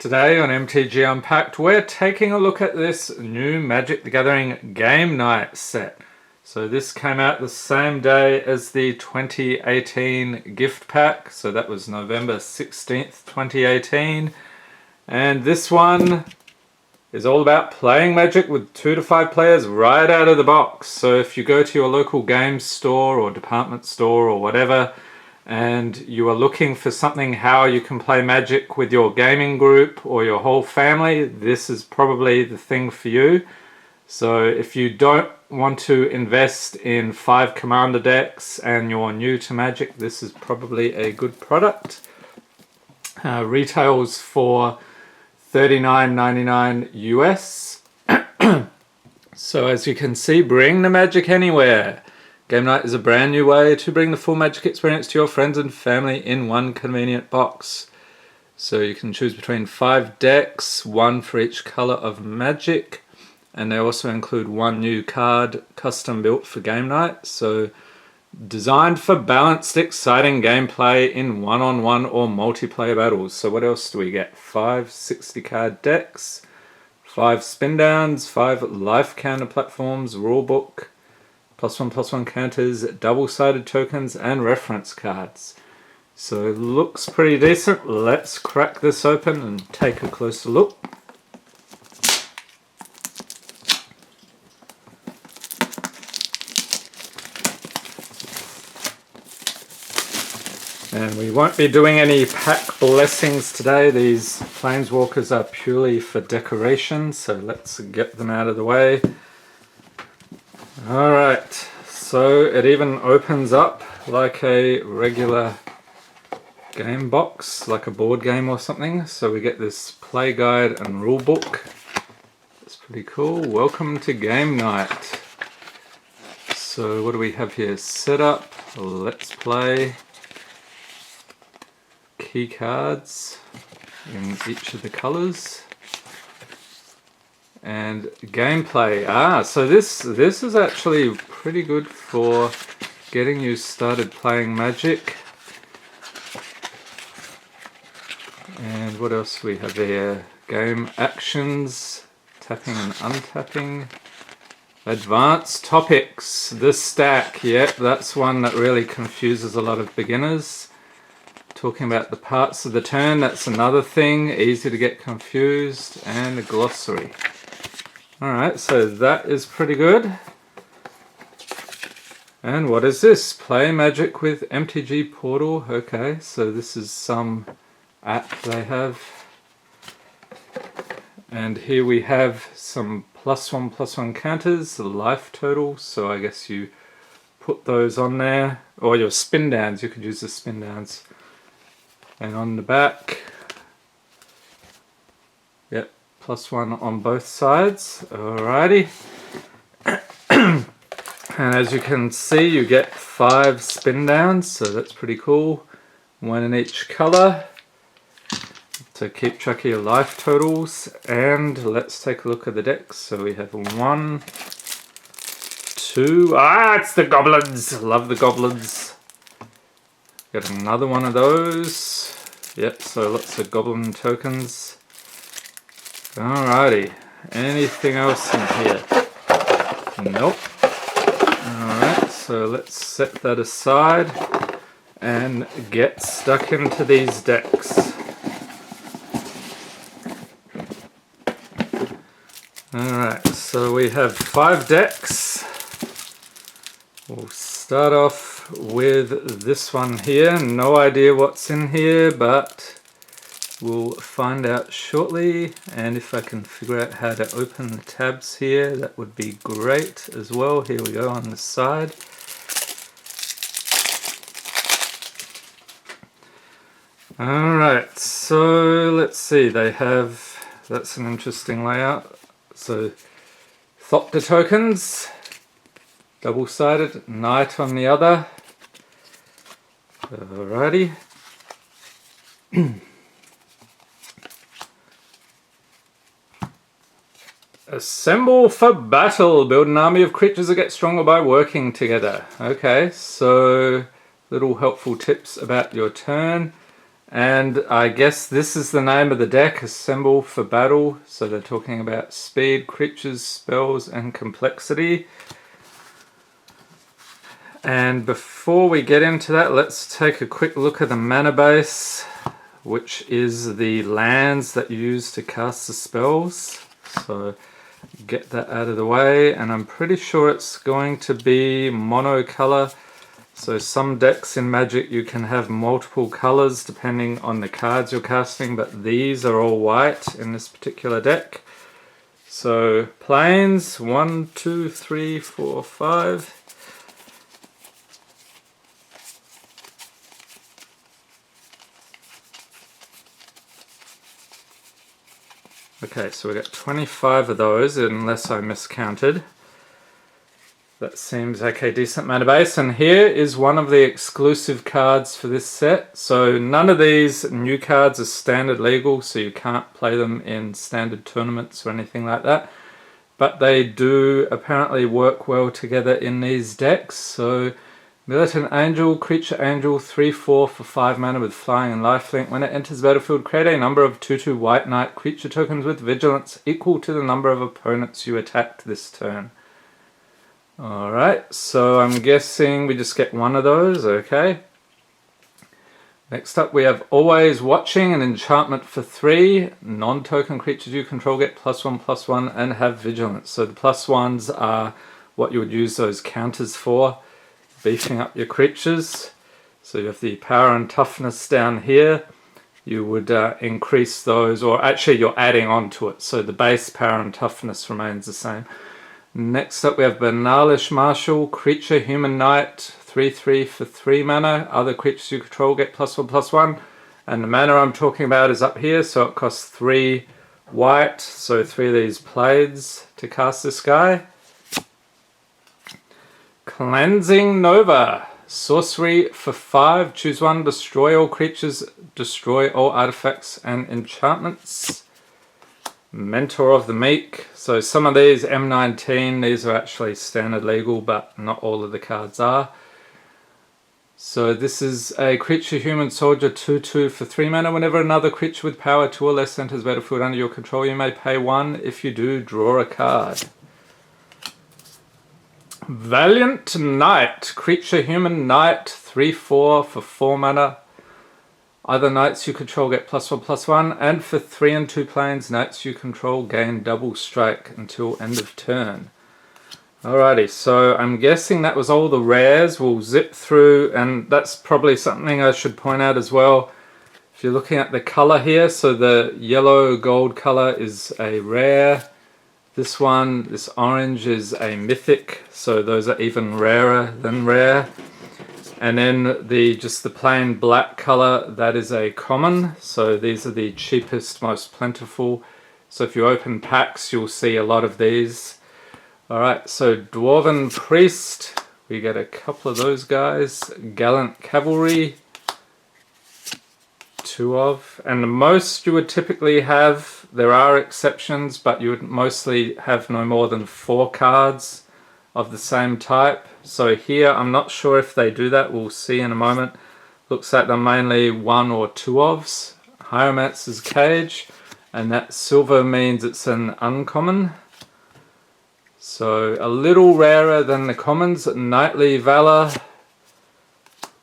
Today on MTG Unpacked, we're taking a look at this new Magic the Gathering Game Night set. So this came out the same day as the 2018 gift pack, so that was November 16th, 2018. And this one is all about playing Magic with 2 to 5 players right out of the box. So if you go to your local game store or department store or whatever, and you are looking for something how you can play Magic with your gaming group or your whole family, this is probably the thing for you. So if you don't want to invest in 5 commander decks and you're new to Magic, this is probably a good product. Retails for $39.99 US. So as you can see, bring the Magic anywhere. Game Night is a brand new way to bring the full Magic experience to your friends and family in one convenient box. So you can choose between 5 decks, 1 for each color of Magic, and they also include 1 new card custom built for Game Night. So designed for balanced, exciting gameplay in one-on-one or multiplayer battles. So what else do we get? 5 60-card decks, 5 spin downs, 5 life counter platforms, rulebook, +1/+1 counters, double-sided tokens, and reference cards. So it looks pretty decent. Let's crack this open and take a closer look. And we won't be doing any pack blessings today. These Planeswalkers are purely for decoration, so let's get them out of the way. Alright, so it even opens up like a regular game box, like a board game or something. So we get this play guide and rule book. It's pretty cool. Welcome to Game Night. So what do we have here? Setup, let's play, key cards in each of the colors, and gameplay. So this is actually pretty good for getting you started playing Magic. And what else do we have here? Game actions, tapping and untapping. Advanced topics, the stack. Yep, that's one that really confuses a lot of beginners. Talking about the parts of the turn, that's another thing, easy to get confused. And a glossary. Alright, so that is pretty good. And what is this? Play Magic with MTG Portal. Okay, so this is some app they have. And here we have some +1/+1 counters, life total. So I guess you put those on there. Or your spin downs, you could use the spin downs. And on the back, yep, +1 on both sides. Alrighty. And as you can see, you get 5 spin downs, so that's pretty cool. 1 in each color to keep track of your life totals. And let's take a look at the decks. So we have 1, 2. It's the goblins! Love the goblins. Got another one of those. Yep, so lots of goblin tokens. Alrighty. Anything else in here? Nope. Alright, so let's set that aside and get stuck into these decks. Alright, so we have 5 decks. We'll start off with this one here. No idea what's in here, but we'll find out shortly. And if I can figure out how to open the tabs here, that would be great as well. Here we go on the side. Alright, so let's see. They have, that's an interesting layout. So Thopter tokens, double-sided, Knight on the other. Alrighty. Assemble for battle. Build an army of creatures that get stronger by working together. Okay, so little helpful tips about your turn. And I guess this is the name of the deck, Assemble for Battle. So they're talking about speed, creatures, spells, and complexity. And before we get into that, let's take a quick look at the mana base, which is the lands that you use to cast the spells. So get that out of the way, and I'm pretty sure it's going to be monocolor. So some decks in Magic you can have multiple colors depending on the cards you're casting, but these are all white in this particular deck. So planes, 1, 2, 3, 4, 5. Okay, so we got 25 of those, unless I miscounted. That seems okay, decent mana base. And here is one of the exclusive cards for this set. So none of these new cards are standard legal, so you can't play them in standard tournaments or anything like that. But they do apparently work well together in these decks. So Militant Angel, Creature Angel, 3/4 for 5 mana with Flying and Lifelink. When it enters the battlefield, create a number of 2/2 White Knight creature tokens with Vigilance equal to the number of opponents you attacked this turn. Alright, so I'm guessing we just get one of those, okay. Next up we have Always Watching, an enchantment for 3. Non-token creatures you control get +1/+1 and have Vigilance. So the +1s are what you would use those counters for. Beefing up your creatures. So you have the power and toughness down here. You would increase those, or actually you're adding on to it. So the base power and toughness remains the same. Next up we have Banalish Marshal, Creature Human Knight, 3/3 for 3 mana. Other creatures you control get +1/+1. And the mana I'm talking about is up here, so it costs 3 white. So 3 of these Blades to cast this guy. Cleansing Nova, sorcery for 5, choose one, destroy all creatures, destroy all artifacts and enchantments. Mentor of the Meek, so some of these M19, these are actually standard legal, but not all of the cards are. So this is a creature human soldier 2/2 for 3 mana. Whenever another creature with power 2 or less enters battlefield under your control, you may pay 1. If you do, draw a card. Valiant Knight, creature human knight, 3/4 for 4 mana. Other knights you control get +1/+1, and for 3 and 2 planes, knights you control gain double strike until end of turn. Alrighty, so I'm guessing that was all the rares. We'll zip through, and that's probably something I should point out as well. If you're looking at the color here, so the yellow gold color is a rare. This one, this orange, is a mythic, so those are even rarer than rare. And then just the plain black color, that is a common, so these are the cheapest, most plentiful. So if you open packs, you'll see a lot of these. Alright, so Dwarven Priest, we get a couple of those guys. Gallant Cavalry, 2 of, and the most you would typically have, there are exceptions, but you would mostly have no more than 4 cards of the same type. So here I'm not sure if they do that, we'll see in a moment. Looks like they're mainly 1 or 2 ofs. Hieromancer's Cage, and that silver means it's an uncommon. So a little rarer than the commons. Knightly Valor,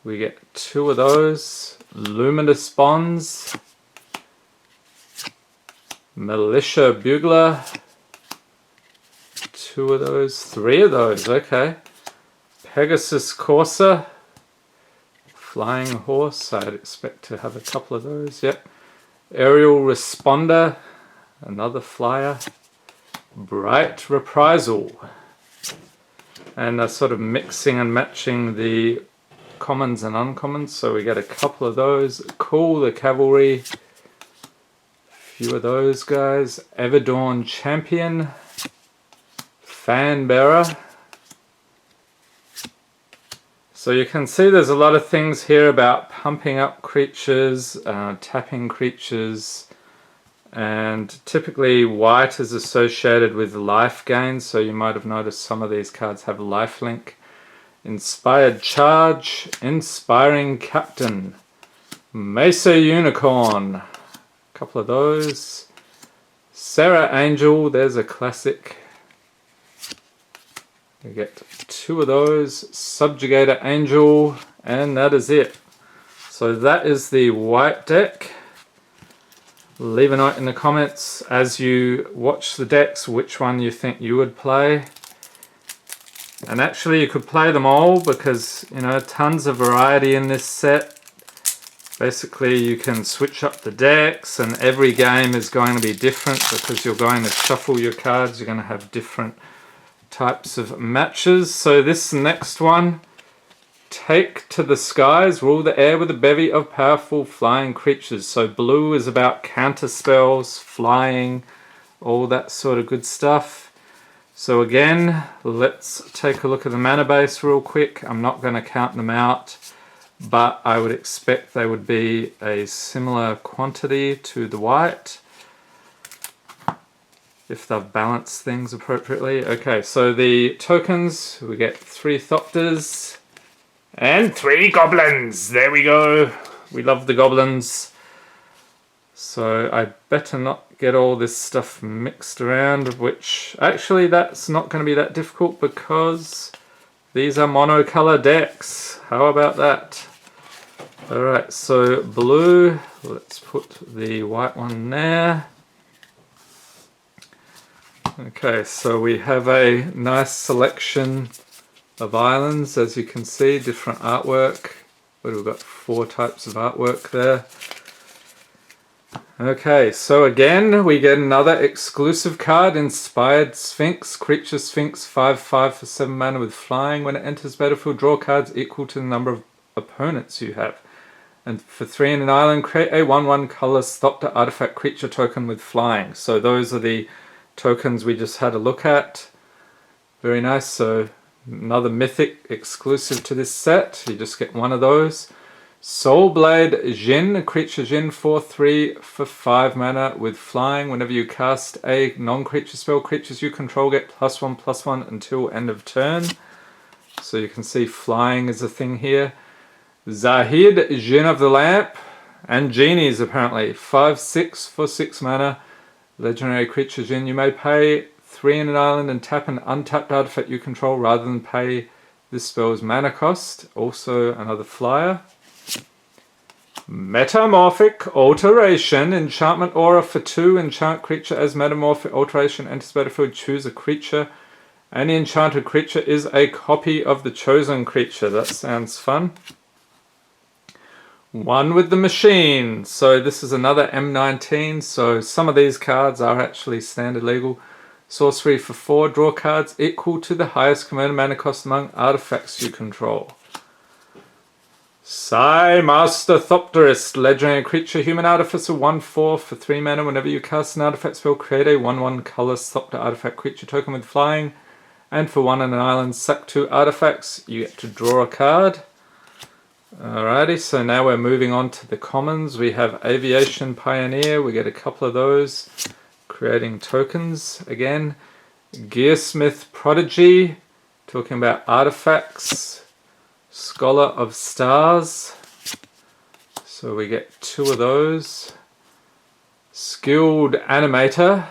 we get 2 of those. Luminous Bonds, Militia Bugler, 2 of those, 3 of those, okay. Pegasus Courser, Flying Horse, I'd expect to have a couple of those, yep. Aerial Responder, another flyer. Bright Reprisal, and they're sort of mixing and matching the commons and uncommons, so we get a couple of those. Cool, the Cavalry, few of those guys. Everdawn Champion, Fanbearer. So you can see there's a lot of things here about pumping up creatures, tapping creatures, and typically white is associated with life gain, so you might have noticed some of these cards have lifelink. Inspired Charge, Inspiring Captain, Mesa Unicorn, a couple of those. Sarah Angel, there's a classic. We get 2 of those. Subjugator Angel, and that is it. So that is the white deck. Leave a note in the comments as you watch the decks which one you think you would play. And actually you could play them all because, you know, tons of variety in this set. Basically you can switch up the decks and every game is going to be different because you're going to shuffle your cards. You're going to have different types of matches. So this next one, take to the skies, rule the air with a bevy of powerful flying creatures. So blue is about counter spells, flying, all that sort of good stuff. So again, let's take a look at the mana base real quick. I'm not going to count them out, but I would expect they would be a similar quantity to the white if they've balanced things appropriately. Okay, so the tokens, we get 3 Thopters and 3 Goblins. There we go. We love the Goblins. So I better not get all this stuff mixed around, which actually that's not going to be that difficult because these are monocolor decks. How about that? Alright, so blue, let's put the white one there. Okay, so we have a nice selection of islands, as you can see, different artwork. We've got 4 types of artwork there. Okay, so again, we get another exclusive card, Inspired Sphinx. Creature Sphinx, 5/5 for 7 mana with flying. When it enters battlefield, draw cards equal to the number of opponents you have. And for 3 in an island, create a 1/1 colorless Thopter artifact creature token with flying. So those are the tokens we just had a look at. Very nice. So another mythic exclusive to this set. You just get 1 of those. Soulblade Jin, a creature Jin, 4/3 for 5 mana with flying. Whenever you cast a non-creature spell, creatures you control get +1/+1 until end of turn. So you can see flying is a thing here. Zahid, Jin of the Lamp, and Genies apparently. 5/6 for 6 mana. Legendary creature Jin. You may pay 3 in an island and tap an untapped artifact you control rather than pay this spell's mana cost. Also another flyer. Metamorphic Alteration, enchantment aura for 2, enchant creature as metamorphic alteration enters battlefield, choose a creature. Any enchanted creature is a copy of the chosen creature. That sounds fun. One with the Machine. So this is another M19, so some of these cards are actually standard legal. Sorcery for 4, draw cards equal to the highest converted mana cost among artifacts you control. Sai Master Thopterist, legendary creature, human artificer, 1/4 for 3 mana. Whenever you cast an artifact spell, create a 1/1 colorless Thopter artifact creature token with flying. And for 1 in an island, sack 2 artifacts. You get to draw a card. Alrighty, so now we're moving on to the commons. We have Aviation Pioneer, we get a couple of those, creating tokens again. Gearsmith Prodigy, talking about artifacts. Scholar of Stars, so we get 2 of those. Skilled Animator,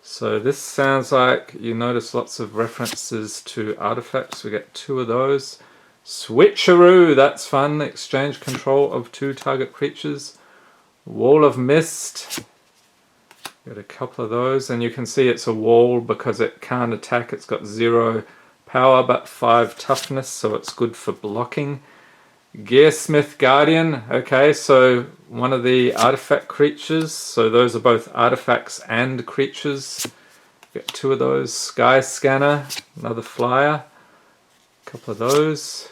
so this sounds like you notice lots of references to artifacts. We get 2 of those. Switcheroo, that's fun. Exchange control of 2 target creatures. Wall of Mist, got a couple of those, and you can see it's a wall because it can't attack. It's got 0 power but 5 toughness, so it's good for blocking. Gearsmith Guardian, okay, so one of the artifact creatures, so those are both artifacts and creatures. Get 2 of those. Sky Scanner, another flyer, a couple of those.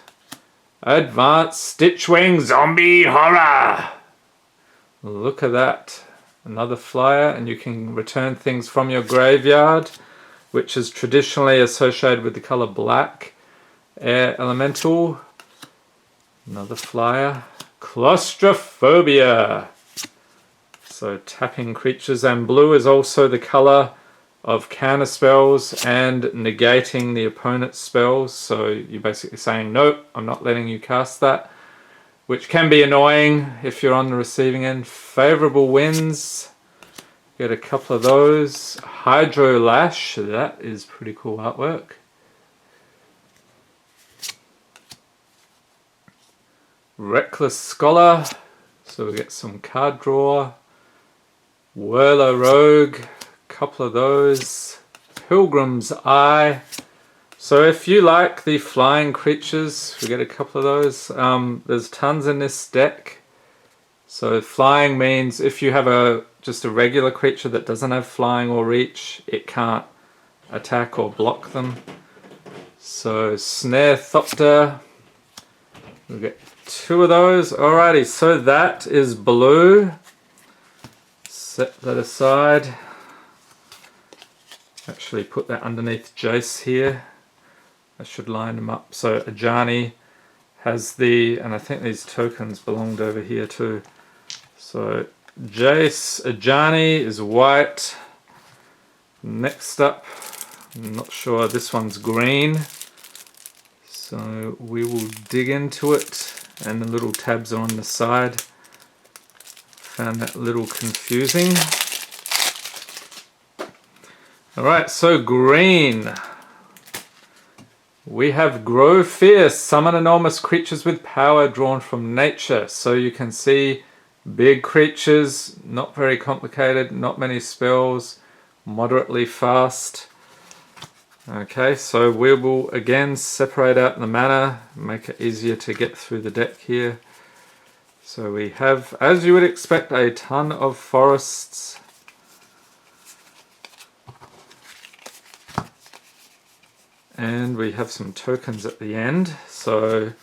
Advanced Stitchwing Zombie Horror, look at that, another flyer, and you can return things from your graveyard, which is traditionally associated with the color black. Air Elemental, another flyer. Claustrophobia, so tapping creatures, and blue is also the color of counter spells and negating the opponent's spells, so you're basically saying nope, I'm not letting you cast that. which can be annoying if you're on the receiving end. Favourable winds, get a couple of those. Hydro Lash, that is pretty cool artwork. Reckless Scholar, so we get some card draw. Whirler Rogue, couple of those. Pilgrim's Eye. So if you like the flying creatures, we get a couple of those. There's tons in this deck. So flying means if you have just a regular creature that doesn't have flying or reach, it can't attack or block them. So Snare Thopter, we get 2 of those. Alrighty, so that is blue. Set that aside. Actually put that underneath Jace here. I should line them up. So Ajani has and I think these tokens belonged over here too. So Jace, Ajani is white. Next up, I'm not sure, this one's green. So we will dig into it, and the little tabs are on the side. Found that a little confusing. Alright, so green. We have Grow Fierce, summon enormous creatures with power drawn from nature. So you can see big creatures, not very complicated, not many spells, moderately fast. Okay, so we will again separate out the mana, make it easier to get through the deck here. So we have, as you would expect, a ton of forests. And we have some tokens at the end. So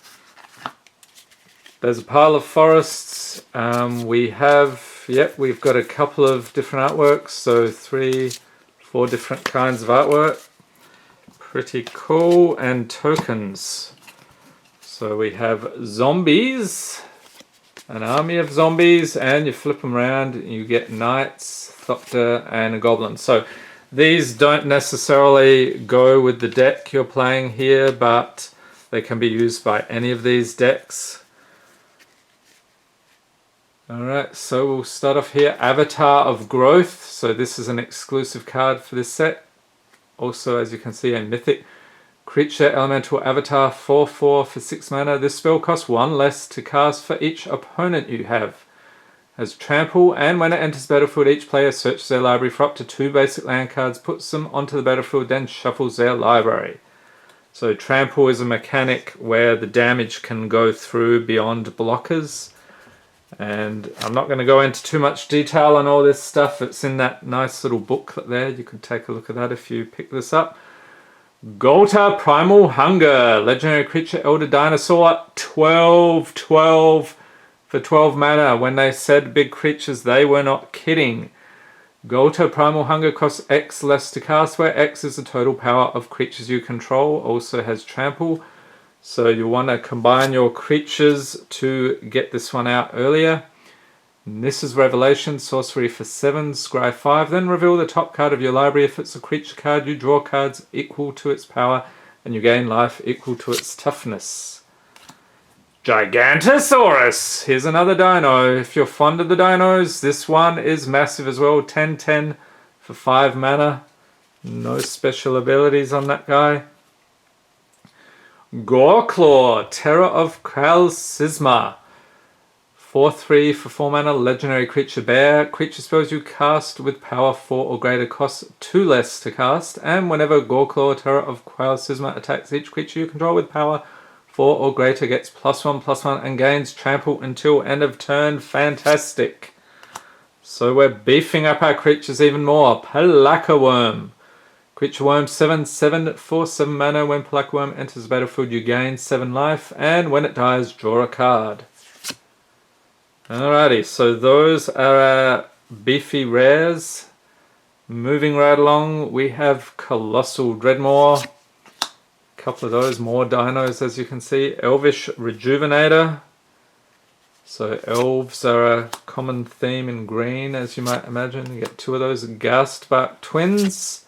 there's a pile of forests. We've got a couple of different artworks. So 3, 4 different kinds of artwork. Pretty cool. And tokens. So we have zombies. An army of zombies. And you flip them around and you get knights, Thopter, and a goblin. So these don't necessarily go with the deck you're playing here, but they can be used by any of these decks. Alright, so we'll start off here. Avatar of Growth. So this is an exclusive card for this set. Also, as you can see, a mythic creature elemental avatar 4/4 for 6 mana. This spell costs 1 less to cast for each opponent you have. Has trample, and when it enters the battlefield, each player searches their library for up to 2 basic land cards, puts them onto the battlefield, then shuffles their library. So trample is a mechanic where the damage can go through beyond blockers. And I'm not going to go into too much detail on all this stuff. It's in that nice little booklet there. You can take a look at that if you pick this up. Golta Primal Hunger, legendary creature, elder dinosaur, 12/12. For 12 mana. When they said big creatures, they were not kidding. Golta Primal Hunger costs X less to cast, where X is the total power of creatures you control. Also has trample. So you want to combine your creatures to get this one out earlier. And this is Revelation, sorcery for 7, scry 5. Then reveal the top card of your library. If it's a creature card, you draw cards equal to its power, and you gain life equal to its toughness. Gigantosaurus! Here's another dino. If you're fond of the dinos, this one is massive as well. 10/10 for 5 mana. No special abilities on that guy. Goreclaw, Terror of Kralsizma. 4/3 for 4 mana, legendary creature bear. Creature spells you cast with power 4 or greater cost 2 less to cast. And whenever Goreclaw, Terror of Kralsizma attacks each creature you control with power 4 or greater, gets +1/+1 and gains trample until end of turn. Fantastic. So we're beefing up our creatures even more. Palaka Worm. Creature worm 7/7 for 7 mana. When Palaka Worm enters the battlefield, you gain 7 life. And when it dies, draw a card. Alrighty, so those are our beefy rares. Moving right along, we have Colossal Dreadmaw. Couple of those, more dinos as you can see. Elvish Rejuvenator. So elves are a common theme in green, as you might imagine. You get 2 of those Ghastbark Twins.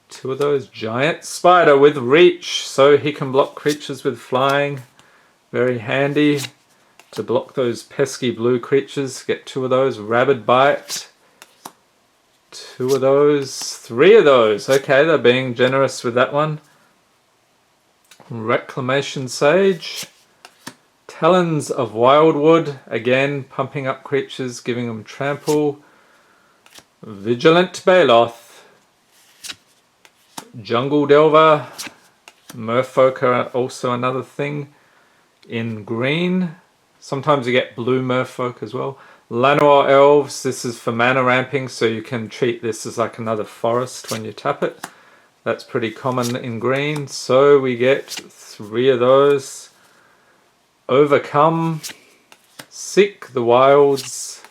2 of those Giant Spider with reach, so he can block creatures with flying. Very handy to block those pesky blue creatures. Get 2 of those. Rabid Bite. 2 of those. 3 of those. Okay, they're being generous with that one. Reclamation Sage. Talons of Wildwood. Again, pumping up creatures, giving them trample. Vigilant Baloth. Jungle Delver. Merfolk are also another thing in green. Sometimes you get blue merfolk as well. Llanowar Elves, this is for mana ramping, so you can treat this as like another forest when you tap it. That's pretty common in green. So we get 3 of those. Overcome. Seek the Wilds.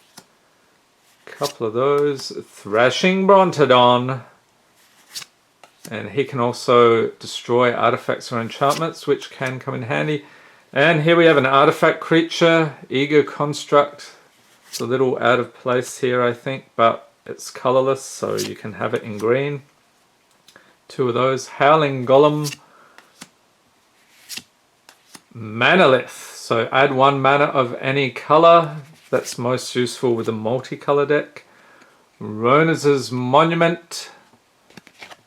Couple of those. Thrashing Brontodon. And he can also destroy artifacts or enchantments, which can come in handy. And here we have an artifact creature, Eager Construct. It's a little out of place here, I think, but it's colorless, so you can have it in green. 2 of those. Howling Golem. Manalith. So add 1 mana of any color. That's most useful with a multicolor deck. Ronaz's Monument.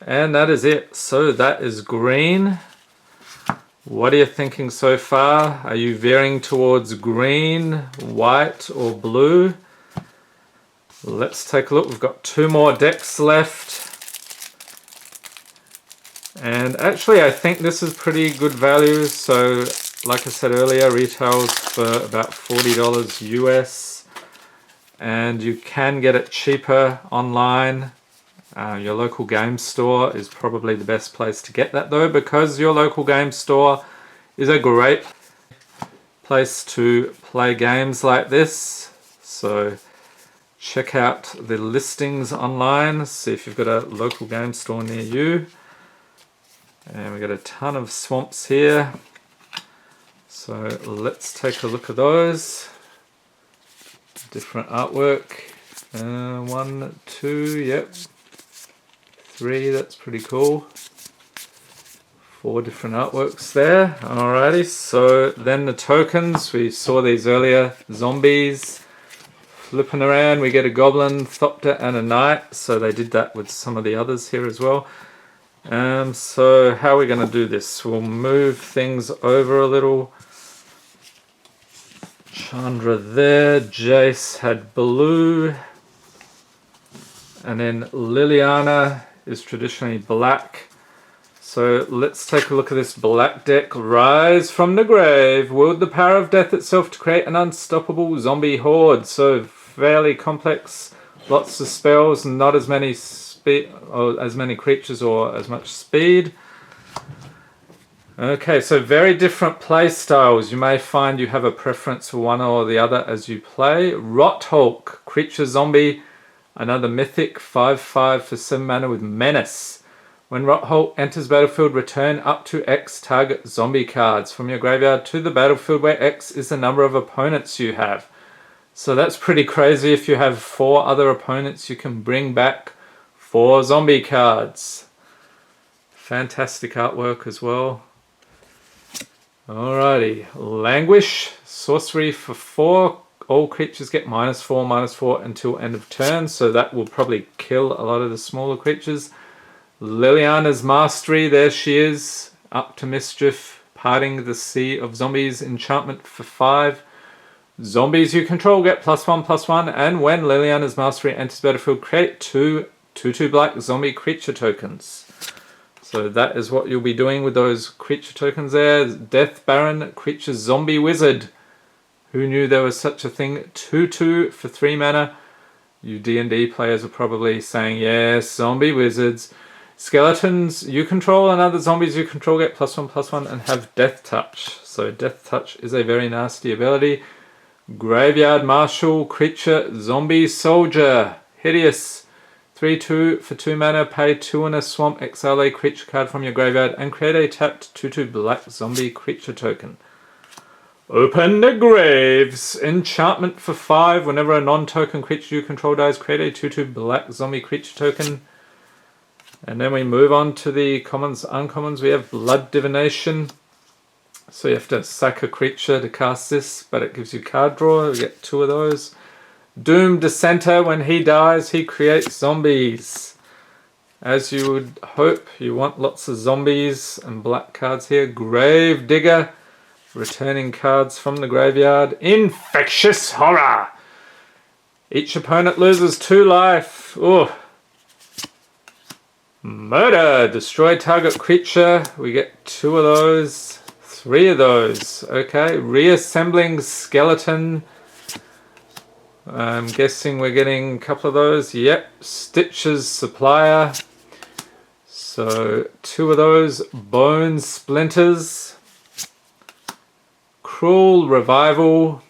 And that is it. So that is green. What are you thinking so far? Are you veering towards green, white, or blue? Let's take a look. We've got 2 more decks left. And actually I think this is pretty good value. So like I said earlier, retails for about $40 US. And you can get it cheaper online. Your local game store is probably the best place to get that though, because your local game store is a great place to play games like this. So check out the listings online, see if you've got a local game store near you. And we've got a ton of swamps here. So let's take a look at those. Different artwork. 1, 2, yep. 3, that's pretty cool. 4 different artworks there. Alrighty, so then the tokens, we saw these earlier. Zombies flipping around. We get a goblin, thopter, and a knight. So they did that with some of the others here as well. So how are we going to do this? We'll move things over a little. Chandra there. Jace had blue. And then Liliana is traditionally black. So let's take a look at this black deck. Rise from the grave. Wield the power of death itself to create an unstoppable zombie horde. So fairly complex. Lots of spells. Not as many speed or as many creatures or as much speed. Okay, so very different play styles. You may find you have a preference for one or the other as you play. Rothulk. Creature zombie. Another mythic 5/5 for 7 mana with menace. When Rothulk enters battlefield, return up to X target zombie cards from your graveyard to the battlefield, where X is the number of opponents you have. So that's pretty crazy. If you have 4 other opponents, you can bring back 4 zombie cards. Fantastic artwork as well. Alrighty, Languish. Sorcery for 4. All creatures get -4/-4 until end of turn, so that will probably kill a lot of the smaller creatures. Liliana's Mastery, there she is, up to mischief, parting the sea of zombies, enchantment for 5. Zombies you control get +1/+1, and when Liliana's Mastery enters battlefield, create 2 2/2 black zombie creature tokens. So that is what you'll be doing with those creature tokens there. Death Baron, creature zombie wizard. Who knew there was such a thing? 2/2 for 3 mana. You D&D players are probably saying, yes, zombie wizards. Skeletons you control and other zombies you control get +1/+1 and have Death Touch. So Death Touch is a very nasty ability. Graveyard Marshal, creature zombie soldier. Hideous. 3/2 for 2 mana. Pay 2 in a swamp. Exile a creature card from your graveyard and create a tapped 2/2 black zombie creature token. Open the Graves. Enchantment for 5. Whenever a non-token creature you control dies, create a 2/2 black zombie creature token. And then we move on to the commons, uncommons. We have Blood Divination. So you have to sack a creature to cast this, but it gives you card draw. We get 2 of those. Doom Dissenter, when he dies, he creates zombies. As you would hope, you want lots of zombies and black cards here. Grave Digger, returning cards from the graveyard. Infectious Horror. Each opponent loses 2 life. Oh. Murder, destroy target creature. We get 2 of those. 3 of those. Okay, reassembling skeleton. I'm guessing we're getting a couple of those. Yep, Stitches Supplier. So 2 of those. Bone Splinters. Cruel Revival.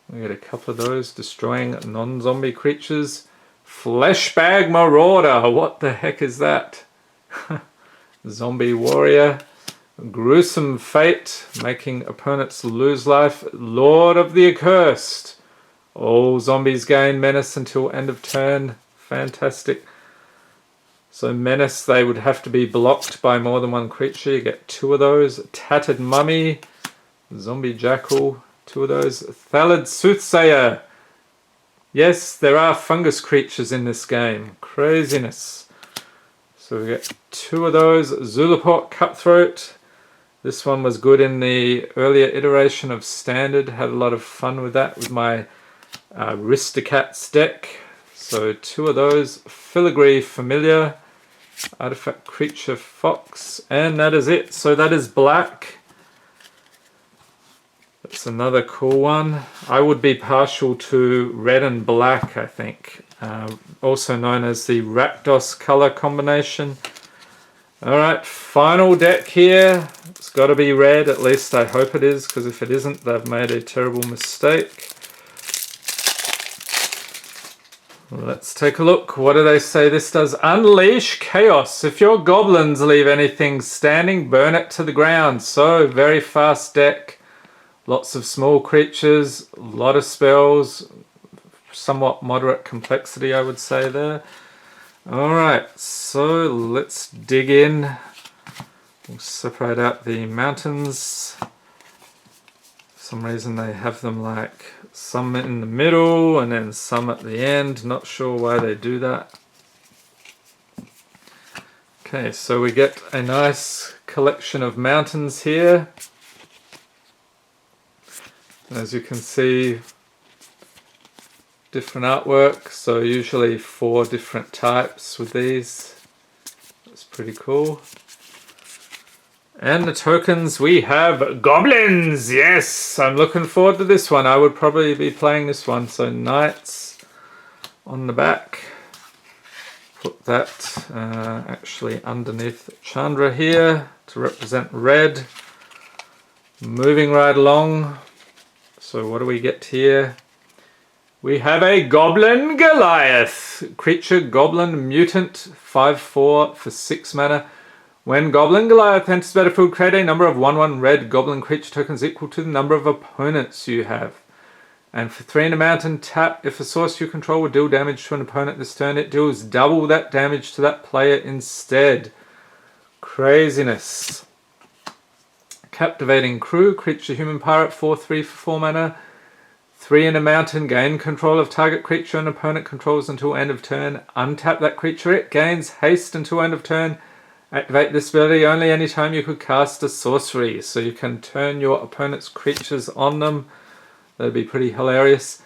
We get a couple of those. Destroying non-zombie creatures. Fleshbag Marauder. What the heck is that? Zombie Warrior. Gruesome Fate. Making opponents lose life. Lord of the Accursed. All zombies gain menace until end of turn. Fantastic. So menace, they would have to be blocked by more than 1 creature. You get 2 of those. Tattered Mummy. Zombie Jackal. 2 of those. Thallid Soothsayer. Yes, there are fungus creatures in this game. Craziness. So we get 2 of those. Zulaport Cutthroat. This one was good in the earlier iteration of Standard. Had a lot of fun with that with my Aristocats deck. So 2 of those. Filigree Familiar. Artifact Creature Fox. And that is it. So that is black. That's another cool one. I would be partial to red and black, I think. Also known as the Rakdos color combination. Alright, final deck here. It's got to be red, at least I hope it is, because if it isn't, they've made a terrible mistake. Let's take a look. What do they say this does? Unleash Chaos. If your goblins leave anything standing, burn it to the ground. So, very fast deck. Lots of small creatures, a lot of spells, somewhat moderate complexity, I would say there. Alright, so let's dig in. We'll separate out the mountains. For some reason they have them like some in the middle and then some at the end. Not sure why they do that. Okay, so we get a nice collection of mountains here. As you can see, different artwork, so usually 4 different types with these. That's pretty cool. And the tokens, we have goblins. Yes, I'm looking forward to this one. I would probably be playing this one. So knights on the back. Put that actually underneath Chandra here to represent red. Moving right along. So what do we get here? We have a Goblin Goliath. Creature Goblin Mutant 5/4 for 6 mana. When Goblin Goliath enters the battlefield, create a number of 1/1 red Goblin creature tokens equal to the number of opponents you have. And for 3 in a mountain, tap. If a source you control would deal damage to an opponent this turn, it deals double that damage to that player instead. Craziness. Captivating Crew. Creature Human Pirate 4/3 for 4 mana. 3 in a mountain, gain control of target creature an opponent controls until end of turn. Untap that creature, it gains haste until end of turn. Activate this ability only anytime you could cast a sorcery, so you can turn your opponent's creatures on them. That'd be pretty hilarious.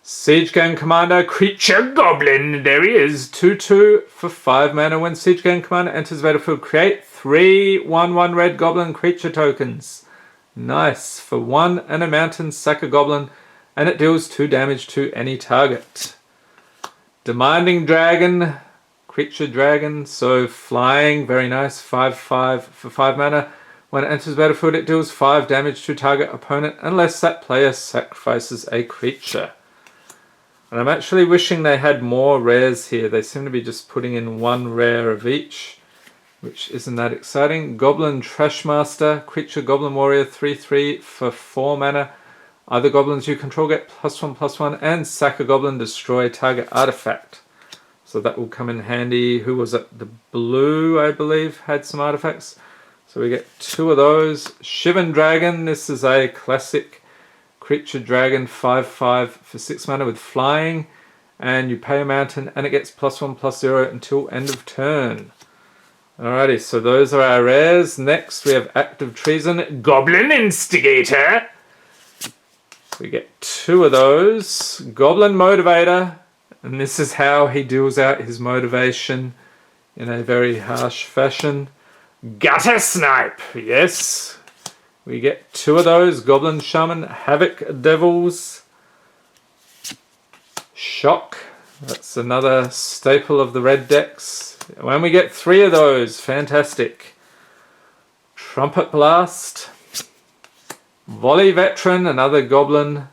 Siege Gang Commander, Creature Goblin, there he is. 2/2 for 5 mana. When Siege Gang Commander enters the battlefield, create 3 1/1 red Goblin creature tokens. Nice. For 1 and a mountain, sack a Goblin, and it deals 2 damage to any target. Demanding Dragon, Creature Dragon, so flying, very nice, 5/5 for 5 mana. When it enters the battlefield, it deals 5 damage to target opponent unless that player sacrifices a creature. And I'm actually wishing they had more rares here. They seem to be just putting in 1 rare of each, which isn't that exciting. Goblin Trashmaster, Creature Goblin Warrior, 3/3 for 4 mana. Other goblins you control get +1/+1, and sack a goblin, destroy target artifact. So that will come in handy. Who was it? The blue, I believe, had some artifacts. So So we get 2 of those. Shivan Dragon, this is a classic creature dragon, 5/5 for 6 mana with flying. And you pay a mountain and it gets +1/+0 until end of turn. Alrighty, so those are our rares. Next we have Act of Treason, Goblin Instigator. We get 2 of those. Goblin Motivator, and this is how he deals out his motivation in a very harsh fashion. Gutter Snipe, yes. We get 2 of those. Goblin Shaman, Havoc Devils. Shock, that's another staple of the red decks. When we get 3 of those, fantastic. Trumpet Blast. Volley Veteran, another goblin,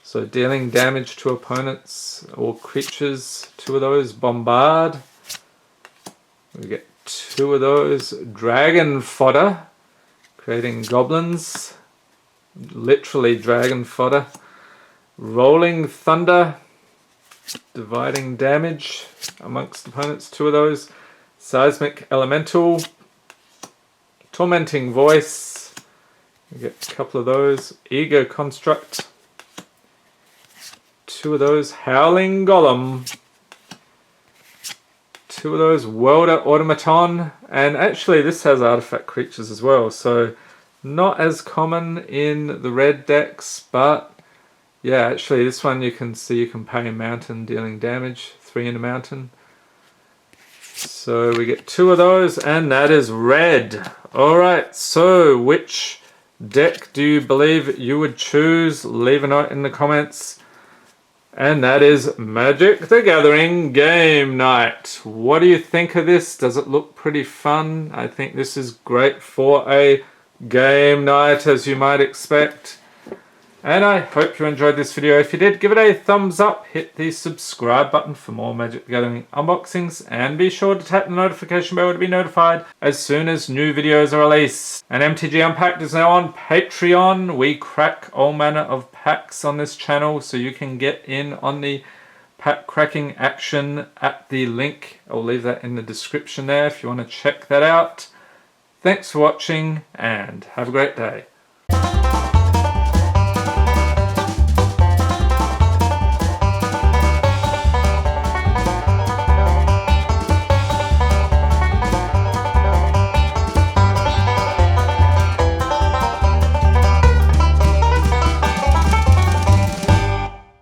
so dealing damage to opponents or creatures. 2 of those. Bombard. We get 2 of those. Dragon Fodder, creating goblins. Literally dragon fodder. Rolling Thunder, dividing damage amongst opponents. 2 of those. Seismic Elemental. Tormenting Voice. We get a couple of those. Ego Construct. 2 of those. Howling Golem. 2 of those. Welder Automaton. And actually this has artifact creatures as well, so not as common in the red decks, but yeah, actually this one you can see you can pay a mountain dealing damage. 3 in a mountain. So we get 2 of those, and that is red. Alright, so which deck do you believe you would choose? Leave a note in the comments. And that is Magic the Gathering Game Night. What do you think of this? Does it look pretty fun? I think this is great for a game night, as you might expect. And I hope you enjoyed this video. If you did, give it a thumbs up, hit the subscribe button for more Magic the Gathering unboxings, and be sure to tap the notification bell to be notified as soon as new videos are released. And MTG Unpacked is now on Patreon. We crack all manner of packs on this channel, so you can get in on the pack cracking action at the link. I'll leave that in the description there if you want to check that out. Thanks for watching, and have a great day.